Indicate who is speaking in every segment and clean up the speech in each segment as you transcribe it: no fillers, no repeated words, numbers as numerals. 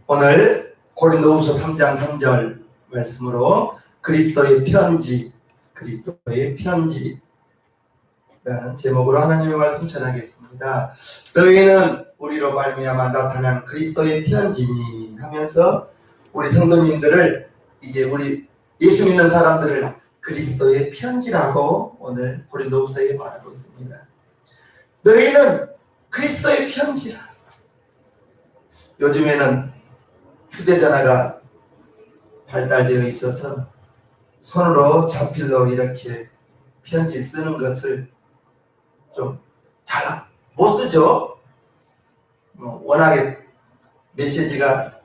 Speaker 1: 오늘 고린도후서 3장 3절 말씀으로 그리스도의 편지라는 제목으로 하나님의 말씀 전하겠습니다. 너희는 우리로 말미암아 나타난 그리스도의 편지니 하면서 우리 성도님들을, 이제 우리 예수 믿는 사람들을 그리스도의 편지라고 오늘 고린도후서에 말하고 있습니다. 너희는 그리스도의 편지라. 요즘에는 휴대전화가 발달되어 있어서 손으로 자필로 이렇게 편지 쓰는 것을 좀 잘 못 쓰죠. 워낙에 메시지가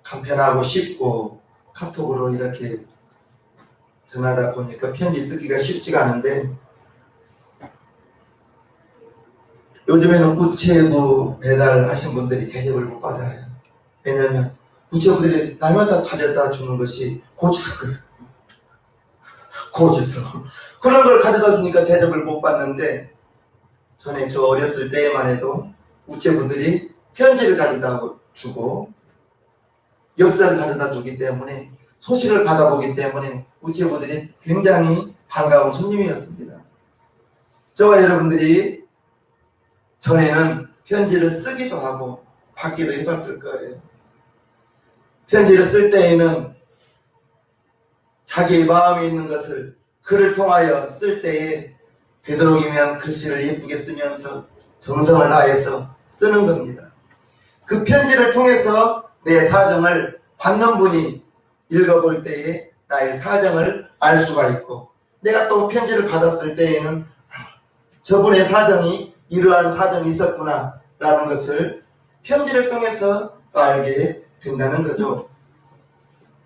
Speaker 1: 간편하고 쉽고 카톡으로 이렇게 전하다 보니까 편지 쓰기가 쉽지가 않은데, 요즘에는 우체부 배달하신 분들이 대접을 못 받아요. 왜냐면 우체부들이 날마다 가져다 주는 것이 고지서거든요. 고지서. 그런 걸 가져다 주니까 대접을 못 받는데, 전에 저 어렸을 때에만 해도 우체부들이 편지를 가져다 주고 엽서를 가져다 주기 때문에, 소식을 받아보기 때문에 우체부들이 굉장히 반가운 손님이었습니다. 저와 여러분들이 전에는 편지를 쓰기도 하고 받기도 해봤을 거예요. 편지를 쓸 때에는 자기의 마음에 있는 것을 글을 통하여 쓸 때에 되도록이면 글씨를 예쁘게 쓰면서 정성을 다해서 쓰는 겁니다. 그 편지를 통해서 내 사정을 받는 분이 읽어볼 때에 나의 사정을 알 수가 있고, 내가 또 편지를 받았을 때에는 저분의 사정이 이러한 사정이 있었구나 라는 것을 편지를 통해서 알게 된다는 거죠.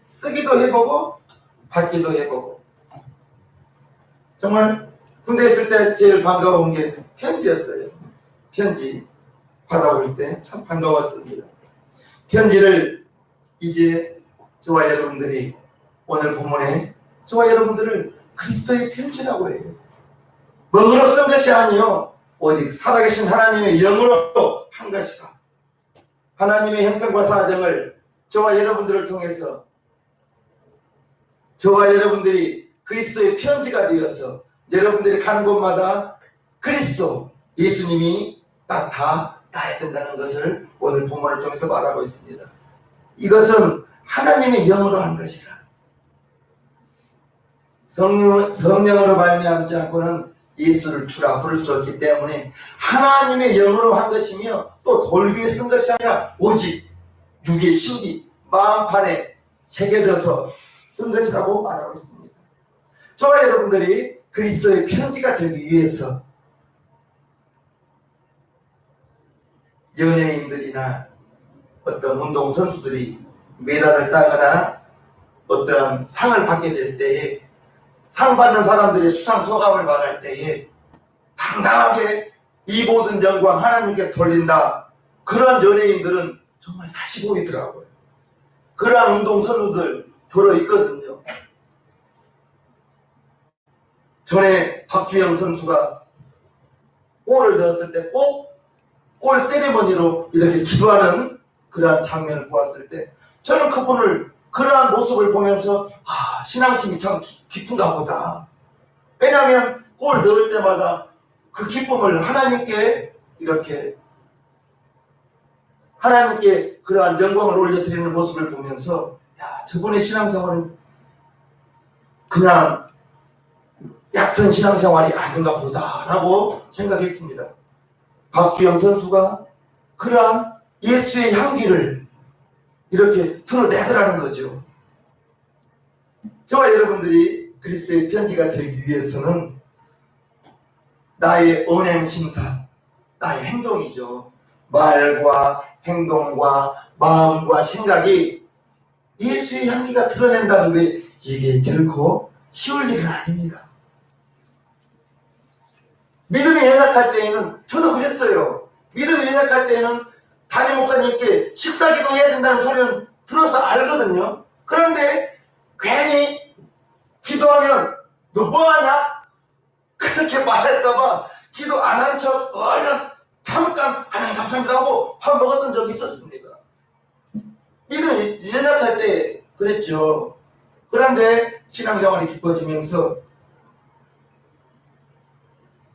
Speaker 1: 쓰기도 해보고 받기도 해보고. 정말 군대에 있을 때 제일 반가운 게 편지였어요. 편지 받아볼 때 참 반가웠습니다. 편지를 이제 저와 여러분들이 오늘 본문에 저와 여러분들을 그리스도의 편지라고 해요. 먹으러 쓴 것이 아니요 오직 살아계신 하나님의 영으로 한 것이다. 하나님의 형편과 사정을 저와 여러분들을 통해서, 저와 여러분들이 그리스도의 편지가 되어서 여러분들이 가는 곳마다 그리스도, 예수님이 나타나야 된다는 것을 오늘 본문을 통해서 말하고 있습니다. 이것은 하나님의 영으로 한 것이라. 성령으로 말미암지 않고는 예수를 주라 부를 수 없기 때문에 하나님의 영으로 한 것이며, 또 돌 위에 쓴 것이 아니라 오직 육의 신비 마음판에 새겨져서 쓴 것이라고 말하고 있습니다. 저와 여러분들이 그리스도의 편지가 되기 위해서 연예인들이나 어떤 운동선수들이 메달을 따거나 어떤 상을 받게 될 때에, 상 받는 사람들의 수상 소감을 말할 때에 당당하게 이 모든 영광 하나님께 돌린다. 그러한 연예인들은 정말 다시 보이더라고요. 그러한 운동선수들 들어있거든요. 전에 박주영 선수가 골을 넣었을 때 꼭 골 세리머니로 이렇게 기도하는 그러한 장면을 보았을 때, 저는 그분을, 그러한 모습을 보면서 신앙심이 참 깊은가 보다. 왜냐하면 골 넣을 때마다 그 기쁨을 하나님께 이렇게, 하나님께 그러한 영광을 올려드리는 모습을 보면서, 저분의 신앙생활은 그냥 얕은 신앙생활이 아닌가 보다라고 생각했습니다. 박주영 선수가 그러한 예수의 향기를 이렇게 드러내더라는 거죠. 저와 여러분들이 그리스도의 편지가 되기 위해서는 나의 언행심사, 나의 행동이죠. 말과 행동과 마음과 생각이 예수의 향기가 드러낸다는데, 이게 결코 쉬울 일은 아닙니다. 믿음이 연약할 때에는, 저도 그랬어요. 믿음이 연약할 때에는 담임 목사님께 식사기도 해야 된다는 소리는 들어서 알거든요. 그런데 괜히 기도하면 너 뭐하냐? 그렇게 말할까봐 기도 안 한 척 얼른 잠깐 하나님 감사합니다 하고 밥 먹었던 적이 있었습니다. 연약할 때 그랬죠. 그런데 신앙생활이 깊어지면서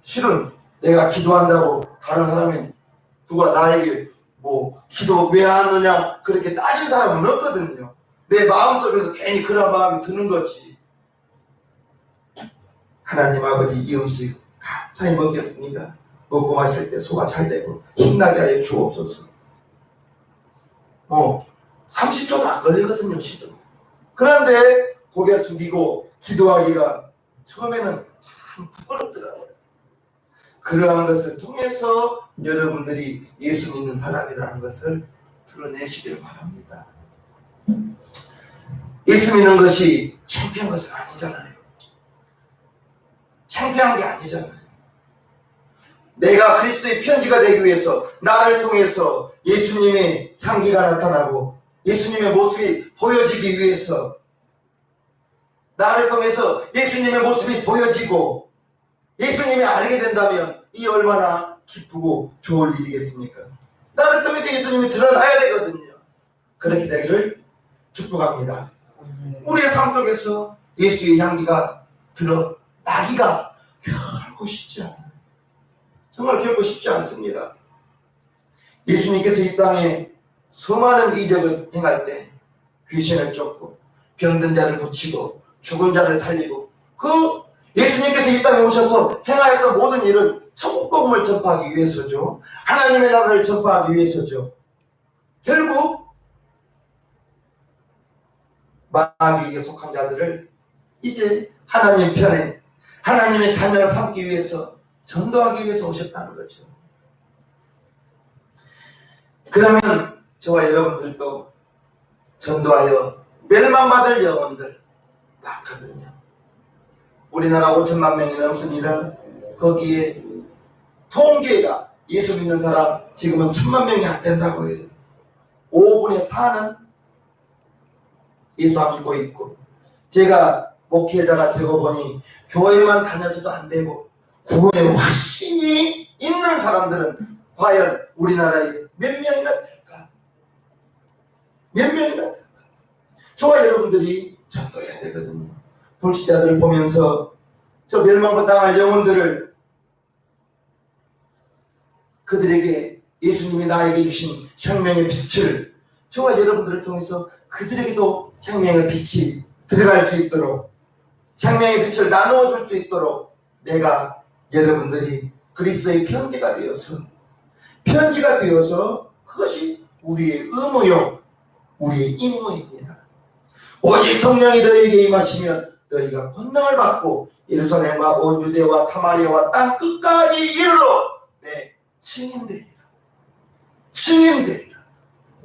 Speaker 1: 실은 내가 기도한다고 다른 사람이 누가 나에게 뭐 기도 왜 하느냐 그렇게 따진 사람은 없거든요. 내 마음속에서 괜히 그런 마음이 드는 거지. 하나님 아버지 이 음식 감사히 먹겠습니다. 먹고 마실 때 소화 잘 되고 힘나게 하여 주옵소서. 30초도 안 걸리거든요, 실은. 그런데 고개 숙이고 기도하기가 처음에는 참 부끄럽더라고요. 그러한 것을 통해서 여러분들이 예수 믿는 사람이라는 것을 드러내시길 바랍니다. 예수 믿는 것이 창피한 것은 아니잖아요. 창피한 게 아니잖아요. 내가 그리스도의 편지가 되기 위해서 나를 통해서 예수님의 향기가 나타나고 예수님의 모습이 보여지기 위해서 나를 통해서 예수님의 모습이 보여지고 예수님이 알게 된다면 이 얼마나 기쁘고 좋을 일이겠습니까? 나를 통해서 예수님이 드러나야 되거든요. 그렇게 되기를 축복합니다. 우리의 삶 속에서 예수의 향기가 드러나기가 결코 쉽지 않아요. 정말 결코 쉽지 않습니다. 예수님께서 이 땅에 수많은 이적을 행할 때 귀신을 쫓고 병든 자를 고치고 죽은 자를 살리고 예수님께서 이 땅에 오셔서 행하였던 모든 일은 천국 복음을 전파하기 위해서죠. 하나님의 나라를 전파하기 위해서죠. 결국 마귀에게 속한 자들을 이제 하나님 편에 하나님의 자녀를 삼기 위해서 전도하기 위해서 오셨다는 거죠. 그러면 저와 여러분들도 전도하여 멸망받을 영혼들 많거든요. 우리나라 5천만 명이 넘습니다. 거기에 통계가 예수 믿는 사람 지금은 1,000만 명이 안 된다고 해요. 5분의 4는 예수 안 믿고 있고, 제가 목회자가 되고 보니 교회만 다녀서도 안 되고 구원의 확신이 있는 사람들은 과연 우리나라에 몇 명이나 될까? 몇 명이나 될까? 저와 여러분들이 전도해야 되거든요. 불신자들을 보면서 저 멸망당할 영혼들을 그들에게 예수님이 나에게 주신 생명의 빛을 저와 여러분들을 통해서 그들에게도 생명의 빛이 들어갈 수 있도록 생명의 빛을 나누어 줄 수 있도록 내가 여러분들이 그리스도의 편지가 되어서 그것이 우리의 의무요 우리의 임무입니다. 오직 성령이 너희에게 임하시면 너희가 권능을 받고 예루살렘과 온 유대와 사마리아와 땅 끝까지 이르러 내 증인되리라.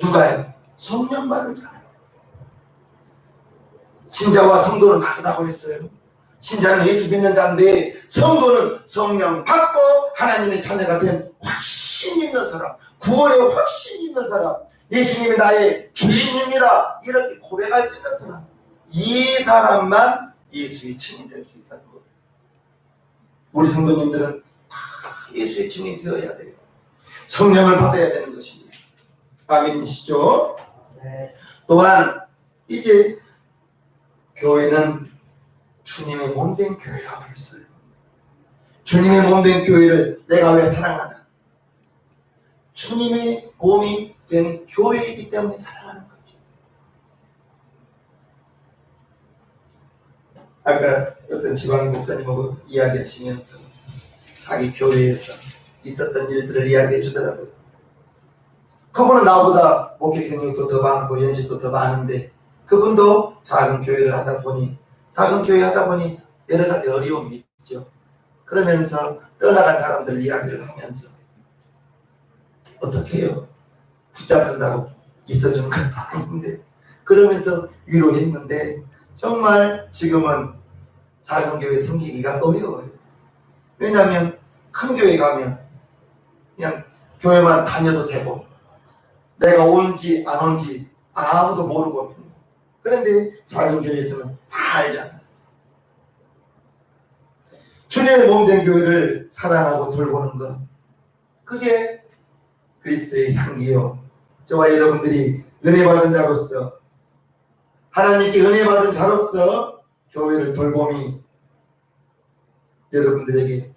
Speaker 1: 누가요? 성령 받은 자요. 신자와 성도는 다르다고 했어요. 신자는 예수 믿는 자인데 성도는 성령 받고 하나님의 자녀가 된 확신 있는 사람, 구원의 확신 있는 사람, 예수님이 나의 주인입니다 이렇게 고백할 수 있는 사람, 이 사람만 예수의 증인 될 수 있다는 거예요. 우리 성도님들은 다 예수의 증인이 되어야 돼요. 성령을 받아야 되는 것입니다. 아멘이시죠? 네. 또한 이제 교회는 주님의 몸된 교회라고 했어요. 주님의 몸된 교회를 내가 왜 사랑하나? 주님의 몸이 된 교회이기 때문에 사랑하는 거죠. 아까 어떤 지방의 목사님하고 이야기하시면서 자기 교회에서 있었던 일들을 이야기해 주더라고요. 그분은 나보다 목회 경력도 더 많고 연식도 더 많은데 그분도 작은 교회 하다 보니 여러 가지 어려움이 있죠. 그러면서 떠나간 사람들 이야기를 하면서 어떻게 해요? 붙잡는다고 있어준 건 아닌데 그러면서 위로했는데 정말 지금은 작은 교회 섬기기가 어려워요. 왜냐하면 큰 교회 가면 그냥 교회만 다녀도 되고 내가 온지 안 온지 아무도 모르거든요. 그런데 작은 교회에서는 다 알잖아요. 주님의 몸된 교회를 사랑하고 돌보는 것, 그게 그리스도의 향기요. 저와 여러분들이 은혜 받은 자로서, 하나님께 은혜 받은 자로서 교회를 돌봄이 여러분들에게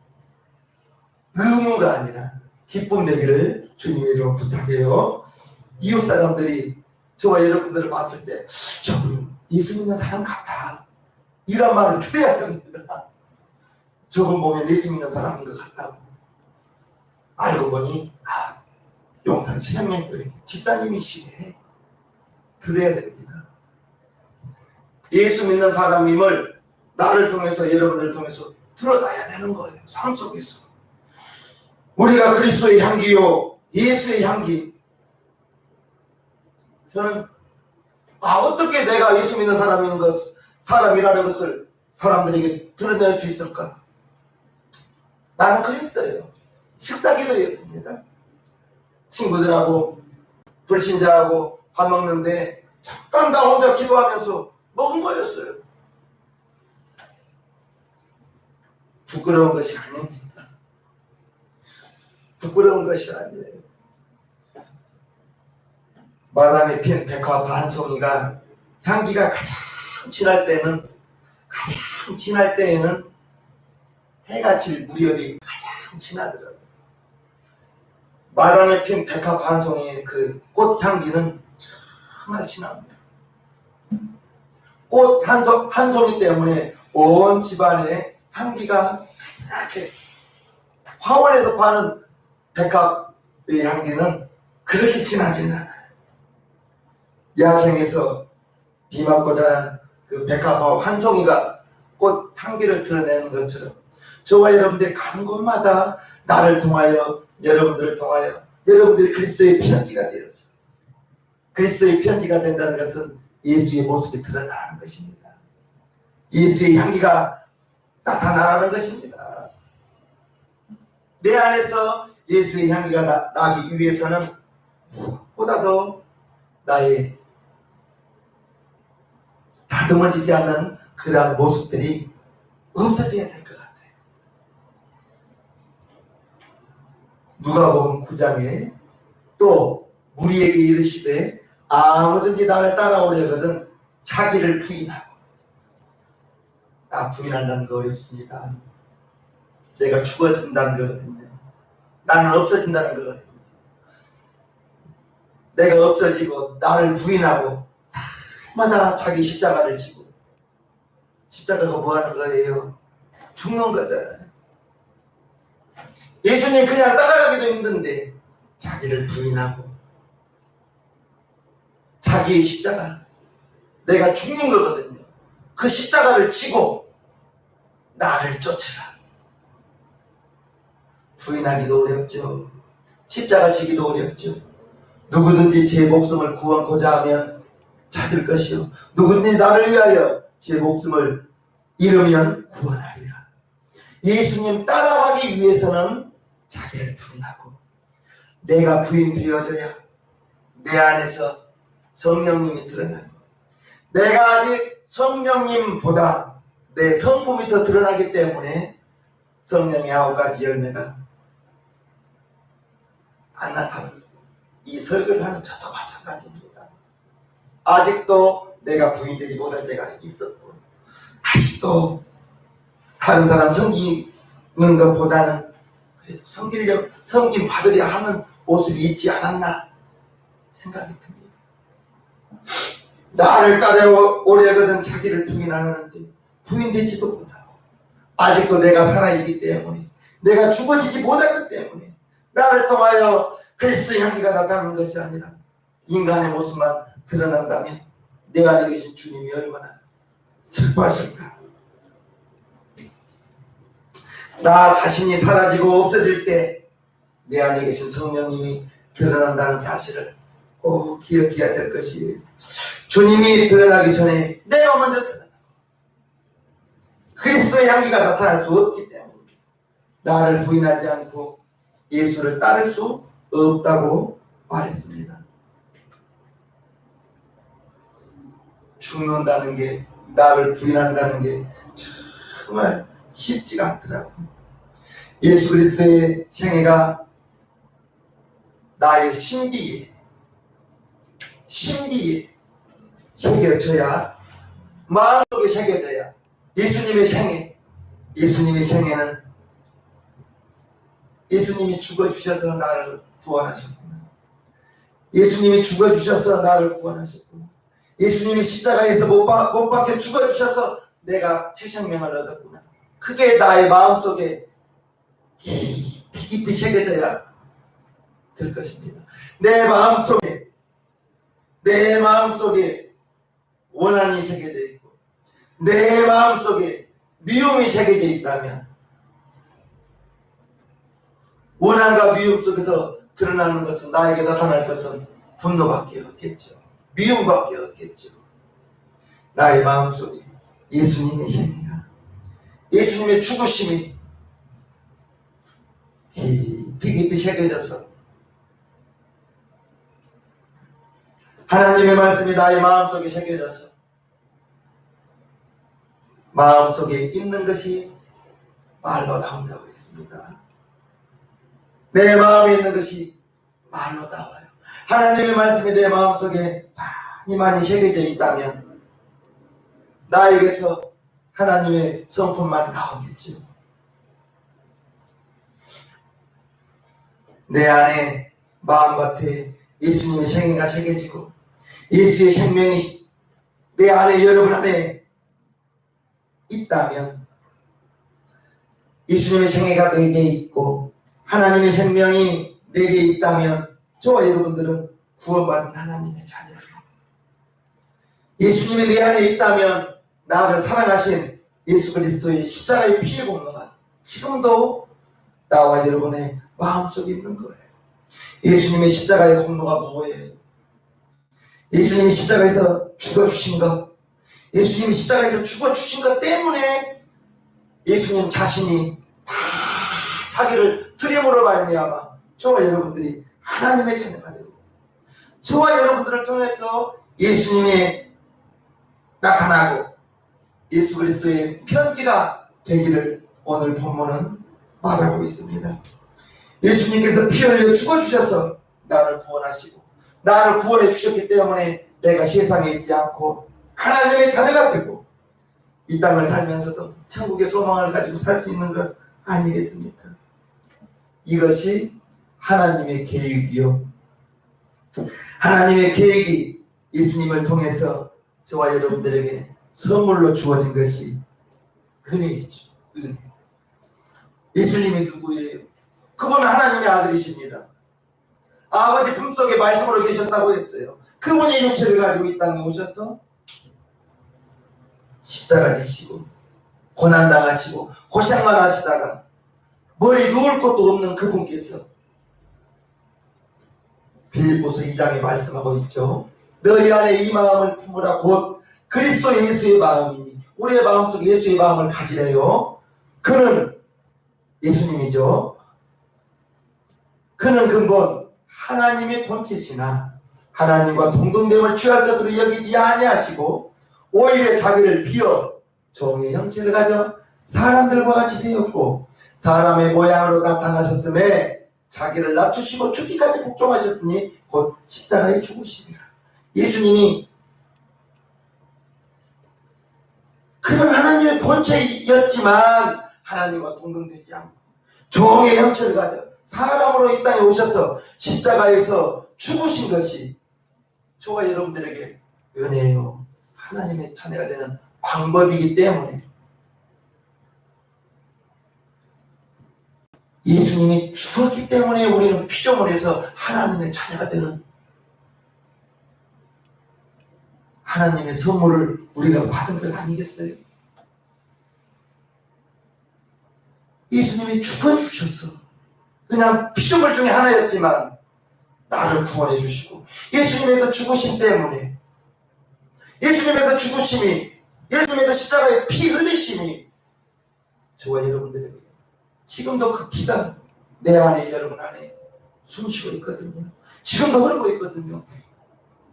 Speaker 1: 의무가 아니라 기쁨 되기를 주님의 이름으로 부탁해요. 이웃 사람들이 저와 여러분들을 봤을 때 저분 예수 믿는 사람 같아, 이런 말을 드려야 됩니다. 저분 보면 예수 믿는 사람인 것 같다고. 알고 보니 용산 신양면교회 집사님이시네. 그래야 됩니다. 예수 믿는 사람임을 나를 통해서, 여러분들을 통해서 드러나야 되는 거예요. 삶 속에서 우리가 그리스도의 향기요, 예수의 향기. 저는 어떻게 내가 예수 믿는 사람이라는 것을 사람들에게 드러낼 수 있을까? 나는 그랬어요. 식사기도였습니다. 친구들하고 불신자하고 밥 먹는데 잠깐 나 혼자 기도하면서 먹은 거였어요. 부끄러운 것이 아닙니다. 부끄러운 것이 아니에요. 마당에 핀 백화 반송이가 향기가 가장 진할 때에는 해가 질 무렵이 가장 진하더라고요. 마당에 핀 백화 반송이의 그 꽃 향기는 정말 진합니다. 꽃 한 송이 때문에 온 집안에 향기가 이렇게, 화원에서 파는 백합의 향기는 그렇게 진하지는 않아요. 야생에서 비 맞고 자란 그 백합 한 송이가 꽃 향기를 드러내는 것처럼 저와 여러분들이 가는 곳마다 나를 통하여, 여러분들을 통하여 여러분들이 그리스도의 편지가 되었어요. 그리스도의 편지가 된다는 것은 예수의 모습이 드러나는 것입니다. 예수의 향기가 나타나는 것입니다. 내 안에서 예수의 향기가 나기 위해서는 무엇보다 도 나의 다듬어지지 않는 그러한 모습들이 없어져야 될 것 같아요. 누가복음 9장에 또 우리에게 이르시되 아무든지 나를 따라오려거든 자기를 부인하고. 나 부인한다는 거 어렵습니다. 내가 죽어진다는 거거든요. 나는 없어진다는 거거든요. 내가 없어지고 나를 부인하고 마다 자기 십자가를 지고. 십자가가 뭐 하는 거예요? 죽는 거잖아요. 예수님 그냥 따라가기도 힘든데 자기를 부인하고 자기의 십자가, 내가 죽는 거거든요. 그 십자가를 지고 나를 쫓으라. 부인하기도 어렵죠. 십자가 지기도 어렵죠. 누구든지 제 목숨을 구원코자 하면 찾을 것이요, 누구든지 나를 위하여 제 목숨을 잃으면 구원하리라. 예수님 따라가기 위해서는 자기를 부인하고, 내가 부인되어져야 내 안에서 성령님이 드러나고, 내가 아직 성령님보다 내 성품이 더 드러나기 때문에 성령의 9가지 열매가 안 나타나고, 이 설교를 하는 저도 마찬가지입니다. 아직도 내가 부인되지 못할 때가 있었고, 아직도 다른 사람 섬기는 것보다는 그래도 섬김 받으려 하는 모습이 있지 않았나 생각이 듭니다. 나를 따라오려거든 자기를 부인하는데 부인되지도 못하고, 아직도 내가 살아있기 때문에, 내가 죽어지지 못하기 때문에 나를 통하여 그리스도의 향기가 나타나는 것이 아니라 인간의 모습만 드러난다면 내 안에 계신 주님이 얼마나 슬퍼하실까. 나 자신이 사라지고 없어질 때 내 안에 계신 성령님이 드러난다는 사실을 꼭 기억해야 될 것이에요. 주님이 드러나기 전에 내가 먼저 드러나고, 그리스도의 향기가 나타날 수 없기 때문에 나를 부인하지 않고 예수를 따를 수 없다고 말했습니다. 죽는다는 게, 나를 부인한다는 게 정말 쉽지가 않더라고요. 예수 그리스도의 생애가 나의 신비에 신비에 새겨져야, 마음속에 새겨져야 예수님의 생애, 예수님의 생애는 예수님이 죽어주셔서 나를 구원하셨구나. 예수님이 죽어주셔서 나를 구원하셨구나. 예수님이 십자가에서 못 박혀 죽어주셔서 내가 새 생명을 얻었구나. 그게 나의 마음속에 깊이 새겨져야 될 것입니다. 내 마음속에 원한이 새겨져 있고 내 마음속에 미움이 새겨져 있다면, 원한과 미움 속에서 드러나는 것은, 나에게 나타날 것은 분노밖에 없겠죠. 미움밖에 없겠죠. 나의 마음속에 예수님의 생애가, 예수님의 죽으심이 깊이 새겨져서 하나님의 말씀이 나의 마음속에 새겨져서 마음속에 있는 것이 말로 나온다고 했습니다. 내 마음에 있는 것이 말로 나와요. 하나님의 말씀이 내 마음속에 많이 새겨져 있다면 나에게서 하나님의 성품만 나오겠죠. 내 안에, 마음밭에 예수님의 생애가 새겨지고 예수의 생명이 내 안에, 여러분 안에 있다면, 예수님의 생애가 내게 있고 하나님의 생명이 내게 있다면 저와 여러분들은 구원받은 하나님의 자녀예요. 예수님이 내 안에 있다면 나를 사랑하신 예수 그리스도의 십자가의 피의 공로가 지금도 나와 여러분의 마음속에 있는 거예요. 예수님의 십자가의 공로가 뭐예요? 예수님이 십자가에서 죽어주신 것, 예수님이 십자가에서 죽어주신 것 때문에 예수님 자신이 다 자기를 드림으로 말미암아 저와 여러분들이 하나님의 자녀가 되고, 저와 여러분들을 통해서 예수님이 나타나고 예수 그리스도의 편지가 되기를 오늘 본문은 말하고 있습니다. 예수님께서 피 흘려 죽어주셔서 나를 구원하시고 나를 구원해 주셨기 때문에 내가 세상에 있지 않고 하나님의 자녀가 되고 이 땅을 살면서도 천국의 소망을 가지고 살 수 있는 것 아니겠습니까? 이것이 하나님의 계획이요, 하나님의 계획이 예수님을 통해서 저와 여러분들에게 선물로 주어진 것이 은혜이죠. 은혜. 예수님이 누구예요? 그분은 하나님의 아들이십니다. 아버지 품속에 말씀으로 계셨다고 했어요. 그분이 육체를 가지고 이 땅에 오셔서 십자가 지시고 고난당하시고 고생만 하시다가 머리 누울 곳도 없는 그분께서 빌립보서 2장에 말씀하고 있죠. 너희 안에 이 마음을 품으라 곧 그리스도 예수의 마음이니, 우리의 마음속에 예수의 마음을 가지래요. 그는 예수님이죠. 그는 근본 하나님의 본체시나 하나님과 동등됨을 취할 것으로 여기지 아니하시고 오히려 자기를 비어 종의 형체를 가져 사람들과 같이 되었고 사람의 모양으로 나타나셨음에 자기를 낮추시고 죽기까지 복종하셨으니 곧 십자가에 죽으시리라. 예수님이 그는 하나님의 본체였지만 하나님과 동등되지 않고 종의 형체를 가져 사람으로 이 땅에 오셔서 십자가에서 죽으신 것이 저와 여러분들에게 은혜요, 하나님의 자녀가 되는 방법이기 때문에 예수님이 죽었기 때문에 우리는 피조물 해서 하나님의 자녀가 되는 하나님의 선물을 우리가 받은 것 아니겠어요? 예수님이 죽어주셔서 그냥 피조물 중에 하나였지만 나를 구원해 주시고, 예수님의 그 죽으심 때문에, 예수님의 그 죽으심이, 예수님의 그 십자가의 피 흘리심이 저와 여러분들에게 지금도 그 피가 내 안에, 여러분 안에 숨쉬고 있거든요. 지금도 흐르고 있거든요.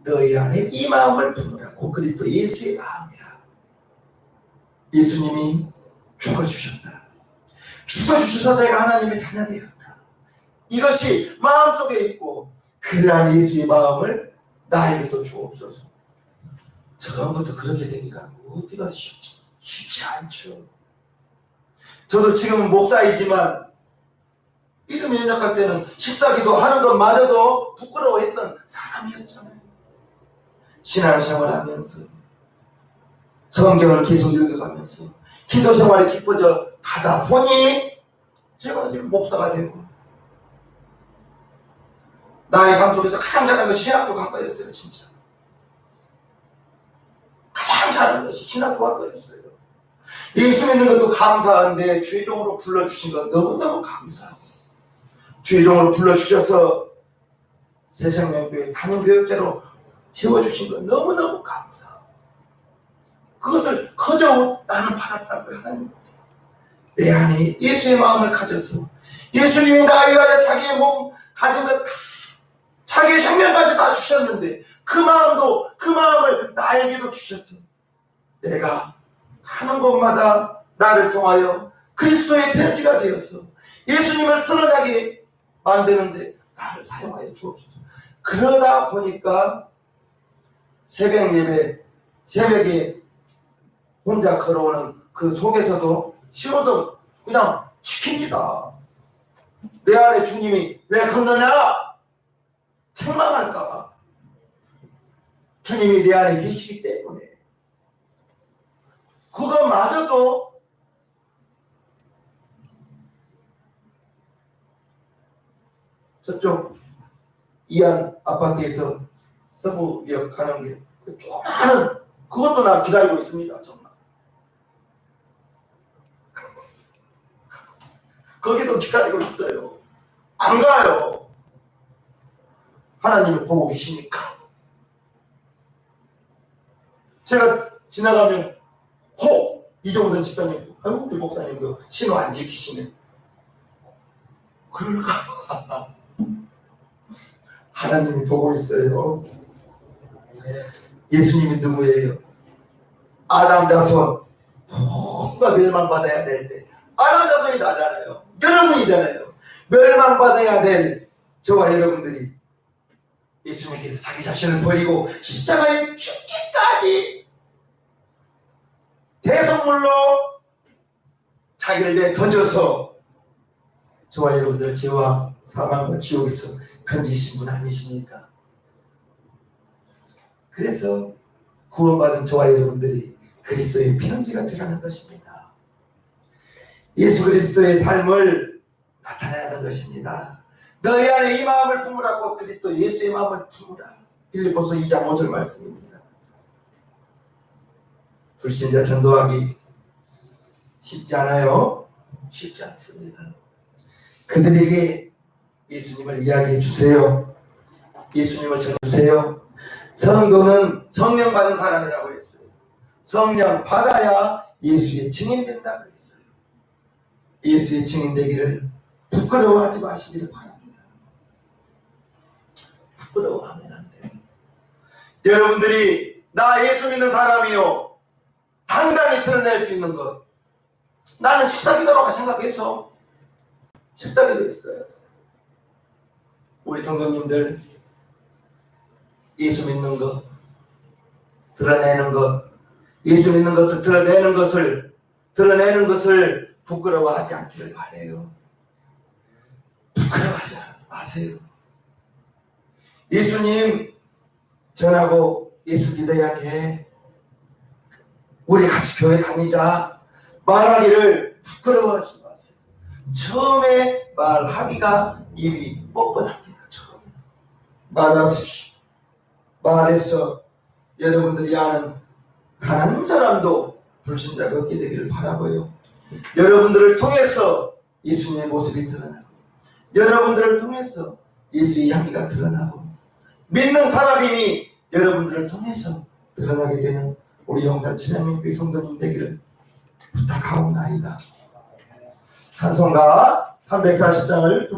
Speaker 1: 너희 안에 이 마음을 품으라 곧 그리스도 예수의 마음이라. 예수님이 죽어주셨다. 죽어주셔서 내가 하나님의 자녀 되었다. 이것이 마음속에 있고 그러한 예수의 마음을 나에게도 주옵소서. 처음부터 그렇게 되기가 어디가 쉽지 않죠. 저도 지금은 목사이지만 이름 연약할 때는 식사기도 하는 것마저도 부끄러워했던 사람이었잖아요. 신앙생활 하면서 성경을 계속 읽어가면서 기도 생활이 깊어져 가다 보니 제가 지금 목사가 되고 나의 삶 속에서 가장 잘하는 것이 신학교학과였어요. 진짜 가장 잘하는 것이 신학교학과였어요. 예수 믿는 것도 감사한데 주의종으로 불러주신 것 너무너무 감사하고 주의종으로 불러주셔서 새생명교회 담임교육자로 세워주신 것 너무너무 감사하고 그것을 그저 나는 받았다고요. 하나님 내 안에 예수의 마음을 가져서 예수님이 나를 위하여 자기의 몸 가진 것 다 자기의 생명까지 다 주셨는데 그 마음을 나에게도 주셨어. 내가 가는 곳마다 나를 통하여 그리스도의 편지가 되었어. 예수님을 드러나게 만드는데 나를 사용하여 주옵소서. 그러다 보니까 새벽 예배, 새벽에 혼자 걸어오는 그 속에서도 신호등 그냥 지킵니다. 내 안에 주님이 왜 건너냐? 책망할까봐. 주님이 내 안에 계시기 때문에. 그거마저도 저쪽 이안 아파트에서 서부역 가는 길 조그마한 그것도 나 기다리고 있습니다. 정말 거기서 기다리고 있어요. 안 가요. 하나님이 보고 계시니까. 제가 지나가면 이종선 집사님, 아유 우리 목사님도 신호 안 지키시네. 그럴까봐 하나님이 보고 있어요. 예수님이 누구예요? 아담 자손 누가 멸망받아야 될 때 아담 자손이 나잖아요. 여러분이잖아요. 멸망받아야 될 저와 여러분들이 예수님께서 자기 자신을 버리고 십자가에 죽기까지 대성물로 자기를 내 던져서 저와 여러분들을 죄와 사망과 지옥에서 건지신 분 아니십니까? 그래서 구원받은 저와 여러분들이 그리스도의 편지가 되라는 것입니다. 예수 그리스도의 삶을 나타내는 것입니다. 너희 안에 이 마음을 품으라고 그리스도 예수의 마음을 품으라. 빌립보서 2장 5절 말씀입니다. 불신자 전도하기 쉽지 않아요? 쉽지 않습니다. 그들에게 예수님을 이야기해 주세요. 예수님을 전해주세요. 성도는 성령 받은 사람이라고 했어요. 성령 받아야 예수의 증인 된다고 했어요. 예수의 증인 되기를 부끄러워하지 마시기를 바랍니다. 부끄러워하면 안 돼요. 여러분들이 나 예수 믿는 사람이요 당당히 드러낼 수 있는 것. 나는 식사기도라고 생각했어. 식사기도 있어요. 우리 성도님들 예수 믿는 것 드러내는 것, 예수 믿는 것을 드러내는 것을 부끄러워하지 않기를 바래요. 부끄러워하지 마세요. 예수님 전하고 예수 믿어야 돼. 우리 같이 교회 다니자. 말하기를 부끄러워하지 마세요. 처음에 말하기가 입이 뻣뻣합니다. 처음에 말해서 여러분들이 아는 단 한 사람도 불신자가 없게 되기를 바라고요. 여러분들을 통해서 예수님의 모습이 드러나고 여러분들을 통해서 예수의 향기가 드러나고 믿는 사람이니 여러분들을 통해서 드러나게 되는 우리 영산 친양민교회 성도님 되기를 부탁하옵나이다. 찬송가 340장을